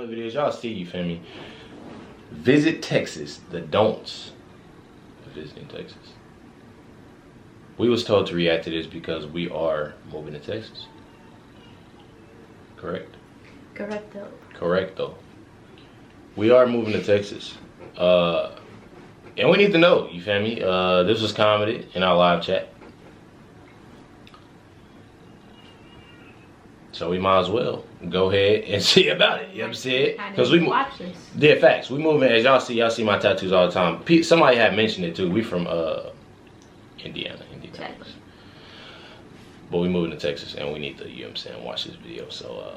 of it is, y'all see, you feel me? Visit Texas. The don'ts of visiting Texas. We was told to react to this because we are moving to Texas. Correct? Correcto. Correcto. We are moving to Texas. And we need to know, you feel me? This was commented in our live chat. So we might as well go ahead and see about it. You know what I'm saying? Because we watch this. Yeah, facts. We moving, as y'all see my tattoos all the time. Somebody had mentioned it too. We from Indianapolis. But we moving to Texas and we need to, you know what I'm saying, watch this video. So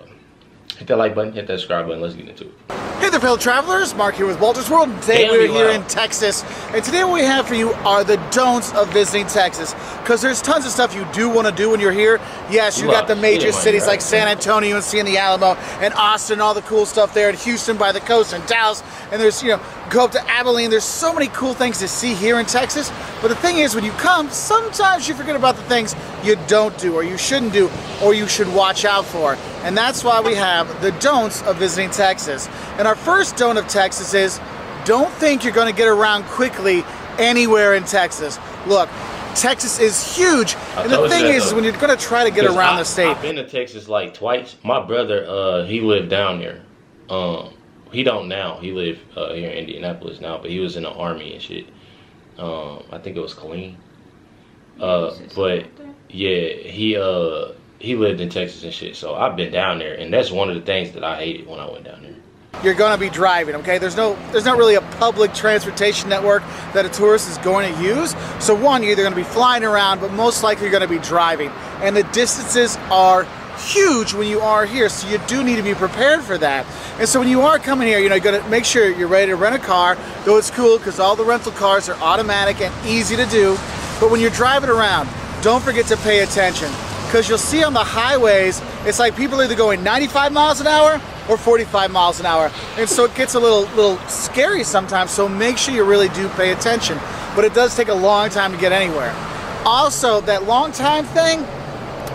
hit that like button, hit that subscribe button, let's get into it. Hey there, fellow travelers. Mark here with Walter's World. Today we're here in Texas. And today what we have for you are the don'ts of visiting Texas. Because there's tons of stuff you do want to do when you're here. Yes, you got the major cities like San Antonio and seeing the Alamo and Austin, all the cool stuff there, and Houston by the coast and Dallas. And there's, you know, go up to Abilene. There's so many cool things to see here in Texas. But the thing is, when you come, sometimes you forget about the things you don't do or you shouldn't do or you should watch out for. And that's why we have the don'ts of visiting Texas. And our first don't of Texas is don't think you're going to get around quickly anywhere in Texas. Look, Texas is huge. And the thing is when you're going to try to get around the state. I've been to Texas like twice. My brother, he lived down there. He don't now. He live here in Indianapolis now, but he was in the army and shit. I think it was Killeen. But yeah, he lived in Texas and shit. So I've been down there, and that's one of the things that I hated when I went down there. You're going to be driving, okay? There's not really a public transportation network that a tourist is going to use. So one, you're either going to be flying around, but most likely you're going to be driving. And the distances are huge when you are here, so you do need to be prepared for that. And so when you are coming here, you know, you're going to make sure you're ready to rent a car, though it's cool because all the rental cars are automatic and easy to do. But when you're driving around, don't forget to pay attention, because you'll see on the highways, it's like people are either going 95 miles an hour or 45 miles an hour. And so it gets a little scary sometimes, so make sure you really do pay attention. But it does take a long time to get anywhere. Also, that long time thing,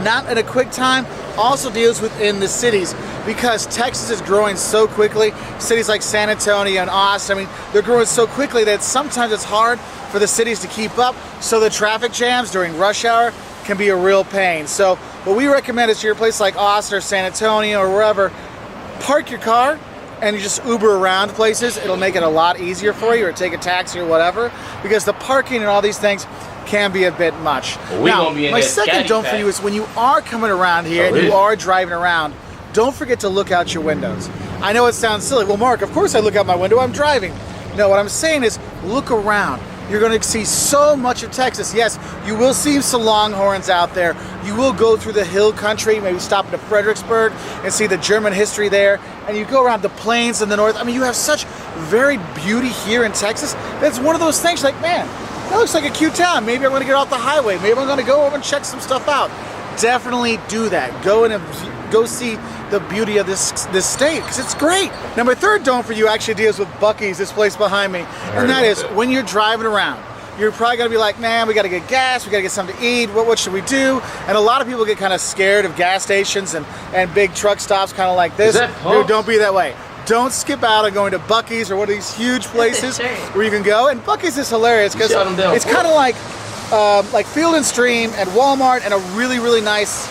not in a quick time, also deals within the cities, because Texas is growing so quickly. Cities like San Antonio and Austin, I mean, they're growing so quickly that sometimes it's hard for the cities to keep up. So the traffic jams during rush hour can be a real pain. So what we recommend is to your place like Austin or San Antonio or wherever, park your car and you just Uber around places. It'll make it a lot easier for you, or take a taxi or whatever, because the parking and all these things can be a bit much. Well, now, my second don't for you is when you are coming around here and you are driving around, don't forget to look out your windows. I know it sounds silly. Well, Mark, of course I look out my window. I'm driving. No, what I'm saying is look around. You're going to see so much of Texas. Yes, you will see some longhorns out there. You will go through the hill country, maybe stop into Fredericksburg and see the German history there. And you go around the plains in the north. I mean, you have such varied beauty here in Texas. That's one of those things like, man, that looks like a cute town. Maybe I'm going to get off the highway. Maybe I'm going to go over and check some stuff out. Definitely do that. Go see the beauty of this state, because it's great. Now, my third don't for you actually deals with Buc-ee's, this place behind me. And that is when you're driving around, you're probably going to be like, man, we got to get gas, we got to get something to eat, what should we do? And a lot of people get kind of scared of gas stations and big truck stops kind of like this. Dude, don't be that way. Don't skip out on going to Buc-ee's or one of these huge places where you can go. And Buc-ee's is hilarious because it's kind of like Field & Stream and Walmart and a really, really nice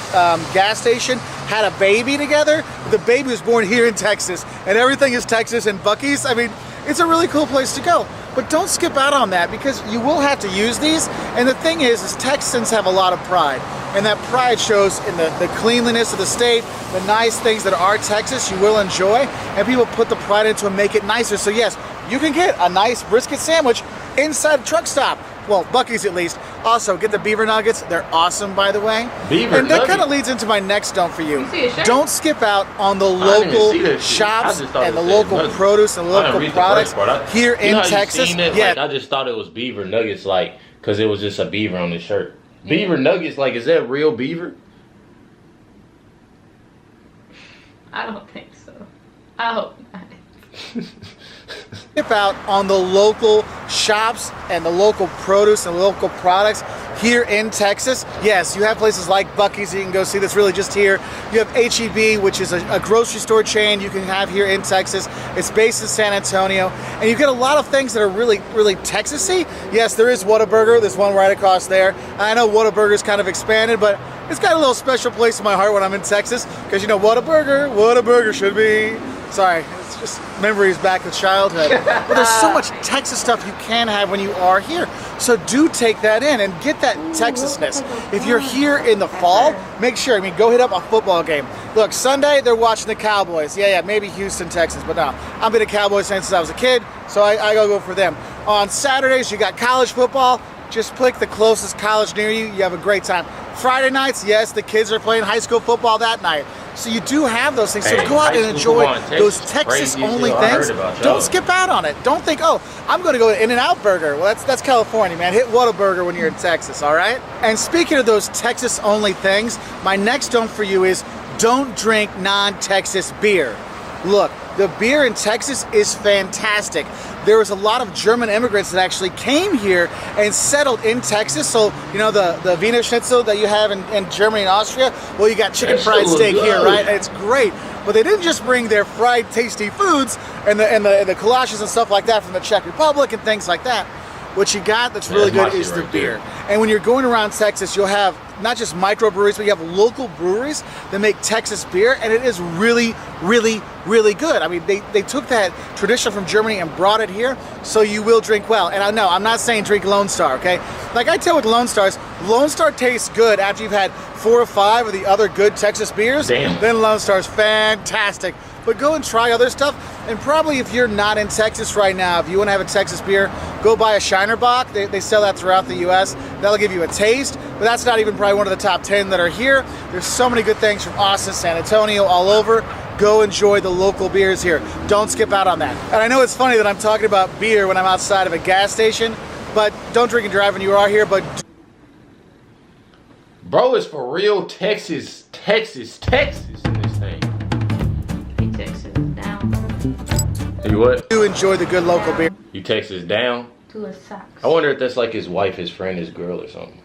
gas station had a baby together. The baby was born here in Texas, and everything is Texas and Buc-ee's. I mean, it's a really cool place to go. But don't skip out on that, because you will have to use these. And the thing is Texans have a lot of pride. And that pride shows in the cleanliness of the state, the nice things that are Texas you will enjoy. And people put the pride into it and make it nicer. So yes, you can get a nice brisket sandwich inside a truck stop. Well, Buc-ee's at least. Also, get the beaver nuggets. They're awesome, by the way. And that kind of leads into my next don't for you. Don't skip out on the local shops and the local produce and local products here in Texas. Yeah, I just thought it was beaver nuggets, like, because it was just a beaver on the shirt. Beaver nuggets, like, is that real beaver? I don't think so. I hope not. Skip out on the local shops and the local produce and local products here in Texas, yes, you have places like Buc-ee's you can go see that's really just here. You have H-E-B, which is a grocery store chain you can have here in Texas. It's based in San Antonio, and you get a lot of things that are really, really Texas-y. Yes, there is Whataburger. There's one right across there. I know Whataburger's kind of expanded, but it's got a little special place in my heart when I'm in Texas, because you know what a burger should be. Sorry, it's just memories back of childhood. But there's so much Texas stuff you can have when you are here. So do take that in and get that Texasness. If you're here in the fall, make sure, go hit up a football game. Look, Sunday, they're watching the Cowboys. Yeah, maybe Houston, Texas, but no. I've been a Cowboys fan since I was a kid, so I gotta go for them. On Saturdays, you got college football. Just pick the closest college near you. You have a great time. Friday nights, yes, the kids are playing high school football that night. So you do have those things. So go out and enjoy those Texas-only things. Don't skip out on it. Don't think, oh, I'm going to go to In-N-Out Burger. Well, that's California, man. Hit Whataburger when you're in Texas, all right? And speaking of those Texas-only things, my next don't for you is don't drink non-Texas beer. Look, the beer in Texas is fantastic. There was a lot of German immigrants that actually came here and settled in Texas. So, you know, the Wiener Schnitzel that you have in Germany and Austria, well, you got chicken fried steak here, right? And it's great. But they didn't just bring their fried, tasty foods and the collages and stuff like that from the Czech Republic and things like that. What you got that's really good is the beer. And when you're going around Texas, you'll have not just microbreweries, but you have local breweries that make Texas beer, and it is really, really, really good. I mean, they took that tradition from Germany and brought it here, so you will drink well. And I know, I'm not saying drink Lone Star, okay? Like I tell with Lone Stars, Lone Star tastes good after you've had 4 or 5 of the other good Texas beers. Damn. Then Lone Star's fantastic. But go and try other stuff. And probably if you're not in Texas right now, if you want to have a Texas beer, go buy a Shiner Bock. They sell that throughout the U.S. That'll give you a taste, but that's not even probably one of the top 10 that are here. There's so many good things from Austin, San Antonio, all over. Go enjoy the local beers here. Don't skip out on that. And I know it's funny that I'm talking about beer when I'm outside of a gas station, but don't drink and drive when you are here, but... Bro, it's for real Texas in this thing. Texas down. You what? Do enjoy the good local beer. You Texas down? To his socks. I wonder if that's like his wife, his friend, his girl or something.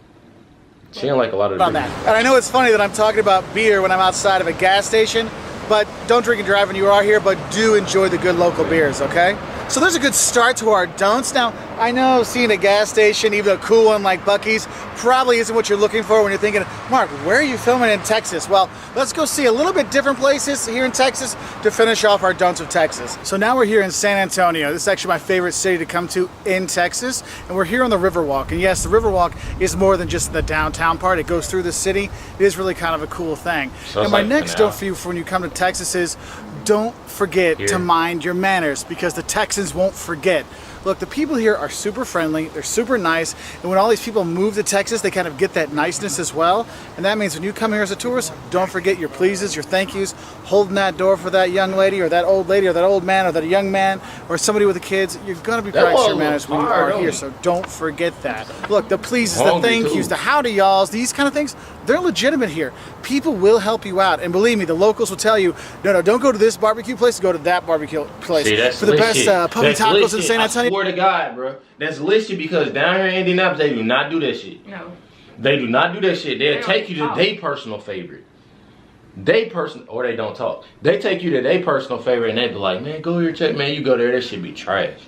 She ain't like a lot of on that. And I know it's funny that I'm talking about beer when I'm outside of a gas station, but don't drink and drive when you are here, but do enjoy the good local beers, okay? So there's a good start to our don'ts. Now, I know seeing a gas station, even a cool one like Buc-ee's, probably isn't what you're looking for when you're thinking, Mark, where are you filming in Texas? Well, let's go see a little bit different places here in Texas to finish off our don'ts of Texas. So now we're here in San Antonio. This is actually my favorite city to come to in Texas. And we're here on the Riverwalk. And yes, the Riverwalk is more than just the downtown part. It goes through the city. It is really kind of a cool thing. And my next don't for you for when you come to Texas is don't forget to mind your manners, because the Texans won't forget. Look, the people here are super friendly, they're super nice, and when all these people move to Texas, they kind of get that niceness as well. And that means when you come here as a tourist, don't forget your pleases, your thank yous, holding that door for that young lady or that old man or that young man or somebody with the kids. You're going to be practicing your manners when you are here, so don't forget that. Look, the pleases, the thank yous, the howdy y'alls, these kind of things, they're legitimate here. People will help you out, and believe me, the locals will tell you, no, don't go to this barbecue place, go to that barbecue place. See, that's for the best puppy tacos in San Antonio. I swear to God, bro, that's listed, because down here in Indianapolis, they do not do that shit. No. They do not do that shit. They'll take you to their personal favorite. Or they don't talk. They take you to their personal favorite, and they be like, man, go here, check, man, you go there, that shit be trash.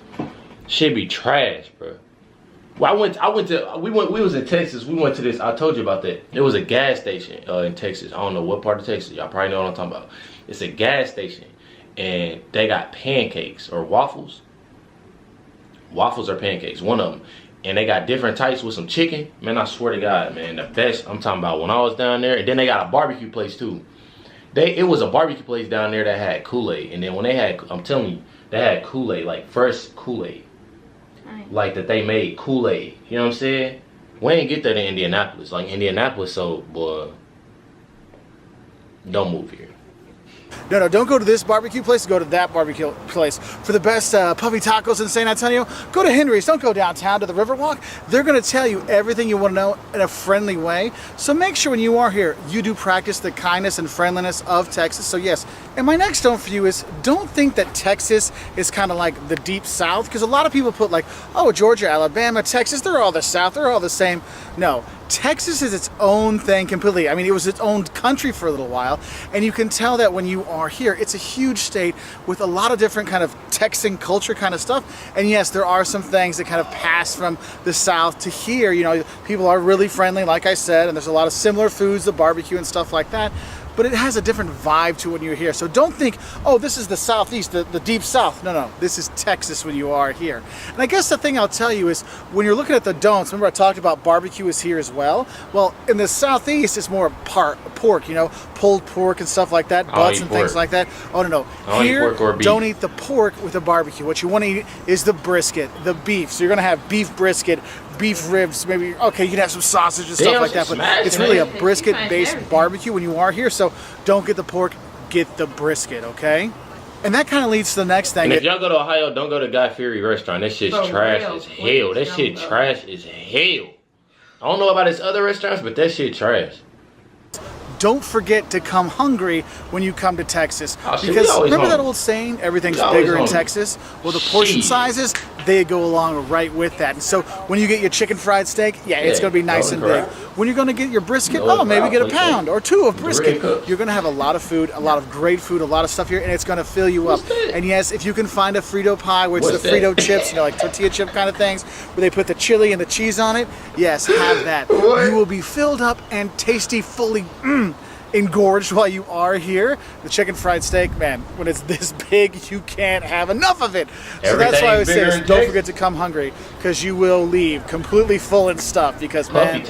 Shit be trash, bro. Well, we was in Texas. We went to this. I told you about that. It was a gas station in Texas. I don't know what part of Texas. Y'all probably know what I'm talking about. It's a gas station, and they got pancakes or waffles. Waffles or pancakes, one of them. And they got different types with some chicken. Man, I swear to God, man, the best. I'm talking about when I was down there. And then they got a barbecue place too. It was a barbecue place down there that had Kool-Aid. And then when they had, I'm telling you, they had Kool-Aid, like fresh Kool-Aid. Like that they made Kool-Aid. You know what I'm saying? We ain't get that in Indianapolis. Like Indianapolis, so boy, don't move here. No, don't go to this barbecue place, go to that barbecue place. For the best puppy tacos in San Antonio, go to Henry's. Don't go downtown to the Riverwalk. They're going to tell you everything you want to know in a friendly way. So make sure when you are here, you do practice the kindness and friendliness of Texas. So yes, and my next don't for you is don't think that Texas is kind of like the deep South, because a lot of people put like, oh, Georgia, Alabama, Texas, they're all the South, they're all the same. No, Texas is its own thing completely. I mean, it was its own country for a little while, and you can tell that when you are here. It's a huge state with a lot of different kind of Texan culture kind of stuff. And yes, there are some things that kind of pass from the South to here. You know, people are really friendly, like I said, and there's a lot of similar foods, the barbecue and stuff like that. But it has a different vibe to when you're here. So don't think, oh, this is the Southeast, the deep South. No, this is Texas when you are here. And I guess the thing I'll tell you is when you're looking at the don'ts, remember I talked about barbecue is here as well? Well, in the Southeast, it's more pork, you know, pulled pork and stuff like that, butts and things like that. Oh, no. Here, don't eat the pork with a barbecue. What you want to eat is the brisket, the beef. So you're going to have beef brisket, beef ribs, maybe, okay, you can have some sausage and stuff like that, but it's really a brisket-based barbecue when you are here, so don't get the pork, get the brisket, okay? And that kind of leads to the next thing. And if y'all go to Ohio, don't go to Guy Fieri restaurant. That shit's trash as hell. That shit trash as hell. I don't know about his other restaurants, but that shit trash. Don't forget to come hungry when you come to Texas. Because remember that old saying, everything's bigger in Texas? Well, the portion sizes, they go along right with that. And so when you get your chicken fried steak, it's going to be nice and big. When you're going to get your brisket, maybe get a pound or two of brisket. You're going to have a lot of food, a lot of great food, a lot of stuff here, and it's going to fill you up. And yes, if you can find a Frito pie, which is the Frito chips, you know, like tortilla chip kind of things, where they put the chili and the cheese on it, yes, have that. You will be filled up and tasty, fully engorged while you are here. The chicken fried steak, man, when it's this big, you can't have enough of it. So that's why I would say, don't forget to come hungry, because you will leave completely full and stuffed, because, man,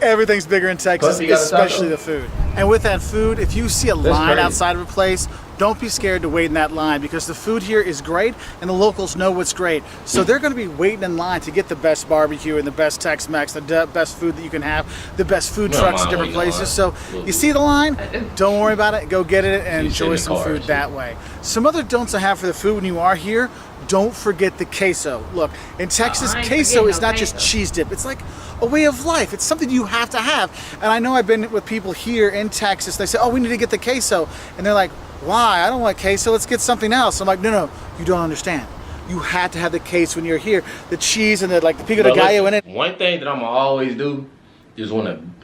everything's bigger in Texas, especially the food. And with that food, if you see a line outside of a place, don't be scared to wait in that line, because the food here is great and the locals know what's great. So they're going to be waiting in line to get the best barbecue and the best Tex-Mex, the best food that you can have, the best food trucks in different places. So you see the line, don't worry about it, go get it and enjoy some food that way. Some other don'ts I have for the food when you are here, don't forget the queso. Look, in Texas, queso is not just cheese dip. It's like a way of life. It's something you have to have. And I know I've been with people here in Texas. They say, oh, we need to get the queso. And they're like, why? I don't want queso. Let's get something else. I'm like, no, you don't understand. You have to have the queso when you're here. The cheese and the pico de gallo in it. One thing that I'm going to always do is I'm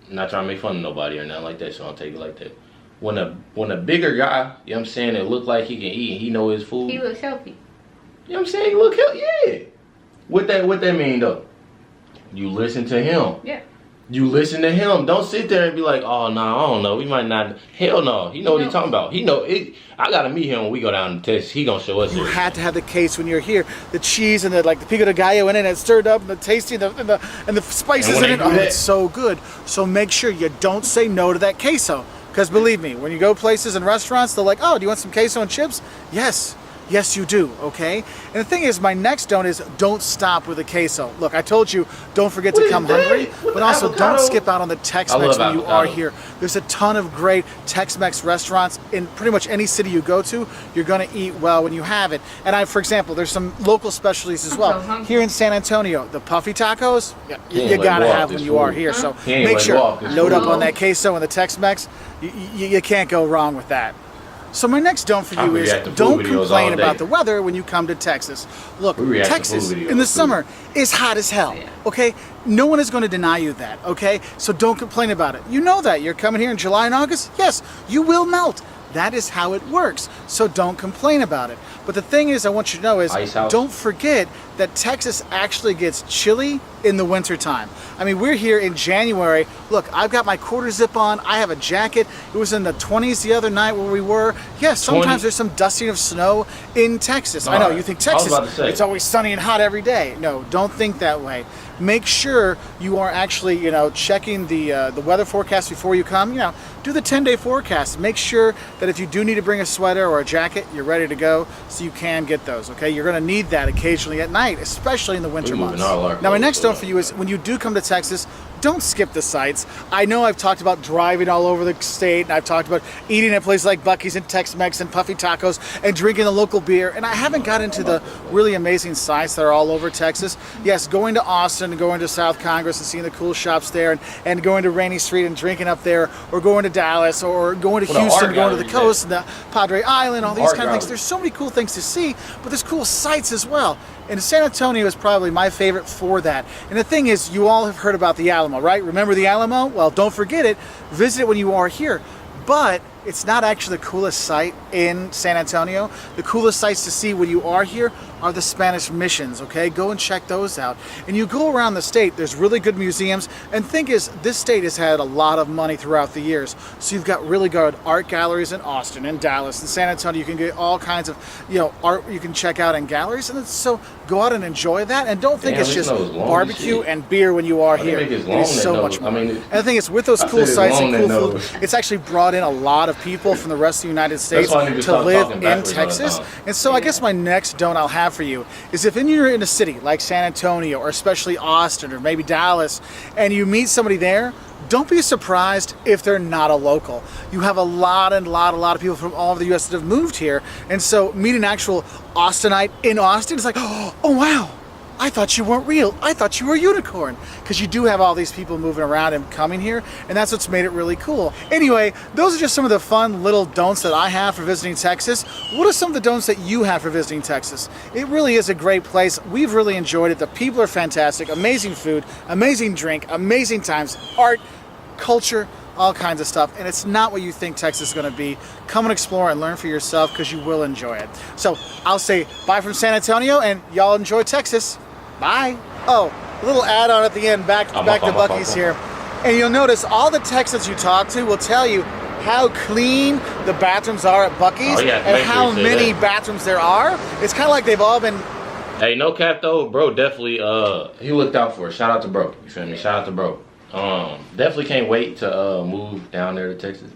not trying to make fun of nobody or nothing like that, so I don't take it like that. When a bigger guy, you know what I'm saying, that look like he can eat and he know his food. He looks healthy. You know what I'm saying? He look healthy, yeah. What that mean though? You listen to him. Yeah. You listen to him. Don't sit there and be like, oh, no, I don't know. We might not. Hell no. He know what he's talking about. He know it. I got to meet him when we go down to Texas. He going to show us. You had to have the queso when you're here. The cheese and the pico de gallo in it, and it's stirred up, and the tasty, and the spices in it. Oh, it's so good. So make sure you don't say no to that queso. Because believe me, when you go places and restaurants, they're like, oh, do you want some queso and chips? Yes. Yes, you do, okay? And the thing is, my next don't is don't stop with the queso. Look, I told you, don't forget to come hungry, but also don't skip out on the Tex-Mex when you are here. There's a ton of great Tex-Mex restaurants in pretty much any city you go to. You're going to eat well when you have it. And for example, there's some local specialties as well. Here in San Antonio, the puffy tacos, you got to have when you are here. So make sure, load up on that queso and the Tex-Mex. You can't go wrong with that. So my next don't for you is don't complain about the weather when you come to Texas. Look, Texas in the summer is hot as hell, okay? No one is going to deny you that, okay? So don't complain about it. You know that. You're coming here in July and August? Yes, you will melt. That is how it works. So don't complain about it. But the thing is, I want you to know is, don't forget that Texas actually gets chilly in the wintertime. I mean, we're here in January. Look, I've got my quarter zip on. I have a jacket. It was in the 20s the other night where we were. Yes, sometimes there's some dusting of snow in Texas. I know, you think Texas, it's always sunny and hot every day. No, don't think that way. Make sure you are actually, checking the weather forecast before you come. Do the 10-day forecast. Make sure that if you do need to bring a sweater or a jacket, you're ready to go so you can get those, okay? You're going to need that occasionally at night, especially in the winter months. Now, my next don't for you is when you do come to Texas, don't skip the sights. I know I've talked about driving all over the state, and I've talked about eating at places like Buc-ee's and Tex-Mex and Puffy Tacos and drinking the local beer, and I haven't got into the really amazing sites that are all over Texas. Yes, going to Austin and going to South Congress and seeing the cool shops there, and going to Rainy Street and drinking up there, or going to Dallas, or going to Houston, going to the coast, and the Padre Island, all these kind of things. There's so many cool things to see, but there's cool sights as well. And San Antonio is probably my favorite for that. And the thing is, you all have heard about the Alamo, right? Remember the Alamo? Well, don't forget it. Visit it when you are here. But it's not actually the coolest site in San Antonio. The coolest sites to see when you are here are the Spanish missions, okay? Go and check those out. And you go around the state, there's really good museums. And thing is, this state has had a lot of money throughout the years. So you've got really good art galleries in Austin and Dallas and San Antonio. You can get all kinds of, you know, art you can check out in galleries. And so go out and enjoy that. And don't think it's just barbecue and beer when you are here. It is so much more. And the thing is, with those cool sites and cool food, it's actually brought in a lot of people from the rest of the United States to live in Texas. And so I guess my next don't I'll have for you is if you're in a city like San Antonio or especially Austin or maybe Dallas and you meet somebody there, don't be surprised if they're not a local. You have a lot of people from all over the U.S. that have moved here, and so meet an actual Austinite in Austin, it's like, oh wow, I thought you weren't real. I thought you were a unicorn. Because you do have all these people moving around and coming here, and that's what's made it really cool. Anyway, those are just some of the fun little don'ts that I have for visiting Texas. What are some of the don'ts that you have for visiting Texas? It really is a great place. We've really enjoyed it. The people are fantastic, amazing food, amazing drink, amazing times, art, culture, all kinds of stuff, and it's not what you think Texas is going to be. Come and explore and learn for yourself because you will enjoy it. So I'll say bye from San Antonio, and y'all enjoy Texas. Bye. Oh, a little add-on at the end, back to Buc-ee's here. And you'll notice all the Texans you talk to will tell you how clean the bathrooms are at Buc-ee's and how many bathrooms there are. It's kind of like they've all been... Hey, no cap though, bro, definitely, he looked out for us. Shout out to bro, you feel me? Shout out to bro. Definitely can't wait to move down there to Texas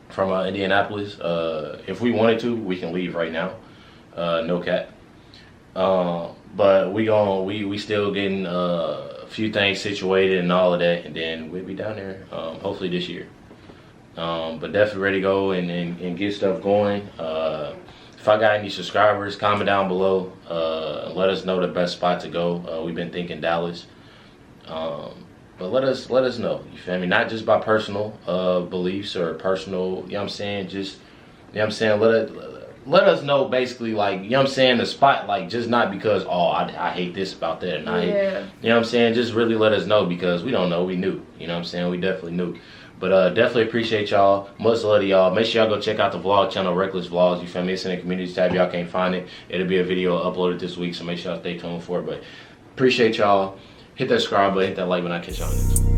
from Indianapolis. If we wanted to, we can leave right now. No cap. But we still getting a few things situated and all of that, and then we'll be down there hopefully this year. But definitely ready to go and get stuff going. If I got any subscribers, comment down below. Let us know the best spot to go. We've been thinking Dallas. But let us know, you feel me? Not just by personal beliefs or personal, you know what I'm saying? Just, you know what I'm saying? Let us know basically, like, you know what I'm saying, the spot, like, just not because, oh, I hate this about that and I hate, you know what I'm saying? Just really let us know because we don't know, we knew, you know what I'm saying? We definitely knew. But definitely appreciate y'all. Much love to y'all. Make sure y'all go check out the vlog channel, Recklezz Vlogs. You feel me? It's in the community tab. Y'all can't find it. It'll be a video uploaded this week, so make sure y'all stay tuned for it. But appreciate y'all. Hit that subscribe button, hit that like button. I'll catch y'all next one.